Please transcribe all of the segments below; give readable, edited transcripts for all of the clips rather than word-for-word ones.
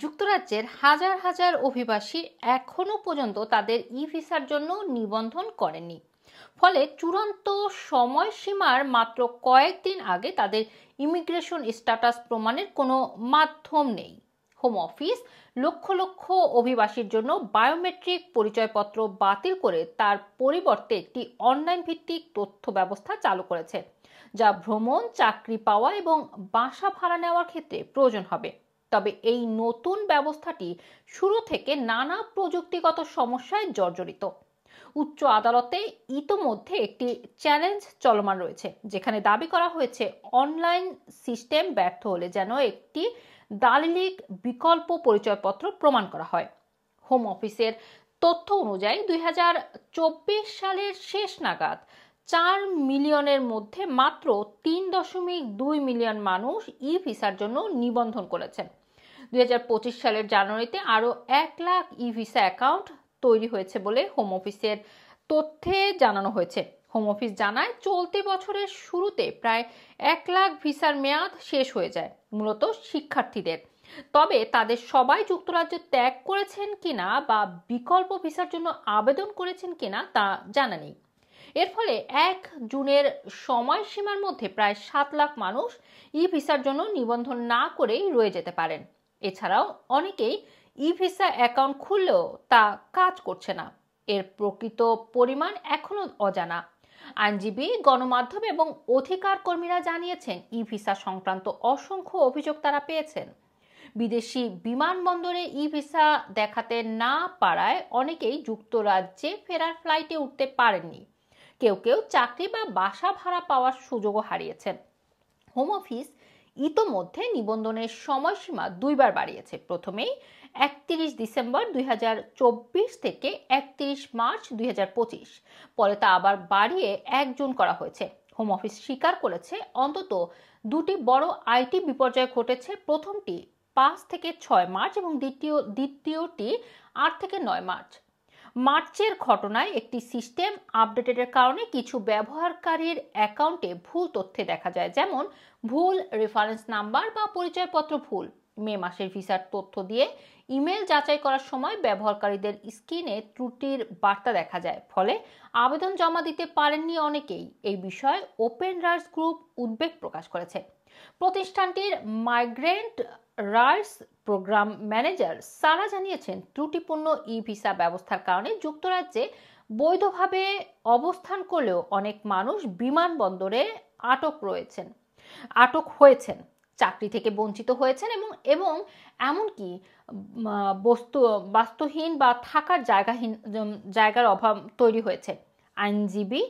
যুক্তরাজ্যের হাজার হাজার অভিবাসী এখনো পর্যন্ত তাদের ই ভিসার জন্য নিবন্ধন করেননি। ফলে চূড়ান্ত সময়সীমার মাত্র কয়েকদিন আগে তাদের ইমিগ্রেশন স্ট্যাটাস প্রমাণের কোনো মাধ্যম নেই। হোম অফিস লক্ষ লক্ষ অভিবাসীর জন্য বায়োমেট্রিক পরিচয়পত্র বাতিল করে তার পরিবর্তে একটি অনলাইন ভিত্তিক তথ্য ব্যবস্থা চালু করেছে, যা ভ্রমণ, চাকরি পাওয়া এবং বাসা ভাড়া নেওয়ার ক্ষেত্রে প্রয়োজন হবে। তবে এই নতুন ব্যবস্থাটি শুরু থেকে নানা প্রযুক্তিগত সমস্যায় জর্জরিত। উচ্চ আদালতে ইতোমধ্যে একটি চ্যালেঞ্জ চলমান রয়েছে, যেখানে দাবি করা হয়েছে অনলাইন সিস্টেম ব্যর্থ হলে যেন একটি দালিলিক বিকল্প পরিচয়পত্র প্রমাণ করা হয়। হোম অফিসের তথ্য অনুযায়ী 2024 সালের শেষ নাগাদ 4 মিলিয়নের মধ্যে মাত্র 3.2 মিলিয়ন মানুষ ই ভিসার জন্য নিবন্ধন করেছেন। 2025 সালের জানুয়ারিতে আরও 1 লাখ ই ভিসা অ্যাকাউন্ট তৈরি হয়েছে বলে হোম অফিসের তথ্যে জানানো হয়েছে। হোম অফিস জানায়, চলতি বছরের শুরুতে প্রায় 1 লাখ ভিসার মেয়াদ শেষ হয়ে যায়, মূলত শিক্ষার্থীদের। তবে তাদের সবাই যুক্তরাজ্য ত্যাগ করেছেন কিনা বা বিকল্প ভিসার জন্য আবেদন করেছেন কিনা তা জানা নেই। এর ফলে 1 জুনের সময়সীমার মধ্যে প্রায় 7 লাখ মানুষ ই ভিসার জন্য নিবন্ধন না করেই রয়ে যেতে পারেন। এছাড়াও অনেকেই ই ভিসা অ্যাকাউন্ট খুললেও তা কাজ করছে না। এর প্রকৃত পরিমাণ এখনো অজানা। আইনজীবী, গণমাধ্যম এবং অধিকার কর্মীরা জানিয়েছেন, ই ভিসা সংক্রান্ত অসংখ্য অভিযোগ তারা পেয়েছেন। বিদেশি বিমানবন্দরে ই ভিসা দেখাতে না পারায় অনেকেই যুক্তরাজ্যে ফেরার ফ্লাইটে উঠতে পারেননি। কেউ কেউ চাকরি বা বাসা ভাড়া পাওয়ার সুযোগও হারিয়েছেন। হোম অফিস ইতোমধ্যে নিবন্ধনের সময়সীমা 2 বার বাড়িয়েছে। প্রথমেই 31 ডিসেম্বর 2024 থেকে 31 মার্চ 2025, পরে তা আবার বাড়িয়ে 1 জুন করা হয়েছে। হোম অফিস স্বীকার করেছে, অন্তত 2টি বড় আইটি বিপর্যয় ঘটেছে। প্রথমটি 5 থেকে 6 মার্চ এবং দ্বিতীয়টি 8 থেকে 9 মার্চ। মার্চের ঘটনায় একটি সিস্টেম আপডেটের কারণে কিছু ব্যবহারকারীর অ্যাকাউন্টে ভুল তথ্য দেখা যায়, যেমন ভুল রেফারেন্স নাম্বার বা পরিচয়পত্র ভুল। মে মাসের ভিসার তথ্য দিয়ে ইমেল যাচাই করার সময় ব্যবহারকারীদের স্ক্রিনে ত্রুটির বার্তা দেখা যায়, ফলে আবেদন জমা দিতে পারেননি অনেকেই। এই বিষয়ে ওপেন রাইটস গ্রুপ উদ্বেগ প্রকাশ করেছে। প্রতিষ্ঠানটির মাইগ্রেন্ট রাইটস প্রোগ্রাম ম্যানেজার সারা জানিয়েছেন, ত্রুটিপূর্ণ ই ভিসা ব্যবস্থার কারণে যুক্তরাজ্যে বৈধভাবে অবস্থান করলেও অনেক মানুষ বিমানবন্দরে আটক হয়েছেন, চাকরি থেকে বঞ্চিত হয়েছেন এবং এমনকি বাস্তুহীন বা থাকার জায়গার অভাব তৈরি হয়েছে। আইনজীবী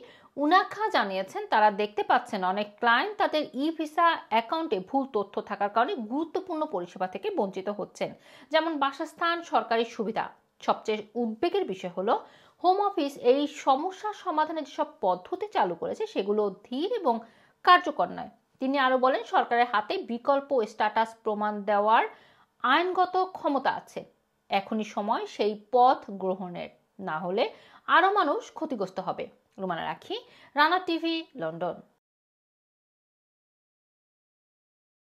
উনাখা জানিয়েছেন, তারা দেখতে পাচ্ছেন অনেক ক্লায়েন্ট তাদের ই ভিসা অ্যাকাউন্টে ভুল তথ্য থাকার কারণে গুরুত্বপূর্ণ পরিষেবা থেকে বঞ্চিত হচ্ছেন, যেমন বাসস্থান, সরকারি সুবিধা। সবচেয়ে উদ্বেগের বিষয় হলো, হোম অফিস এই সমস্যার সমাধানে যেসব পদ্ধতি চালু করেছে সেগুলো ধীর এবং কার্যকর নয়। তিনি আরো বলেন, সরকারের হাতে বিকল্প স্ট্যাটাস প্রমাণ দেওয়ার আইনগত ক্ষমতা আছে। এখনই সময় সেই পথ গ্রহণের, না হলে আরো মানুষ ক্ষতিগ্রস্ত হবে। রুমানা রাখি, রানা টিভি, লন্ডন।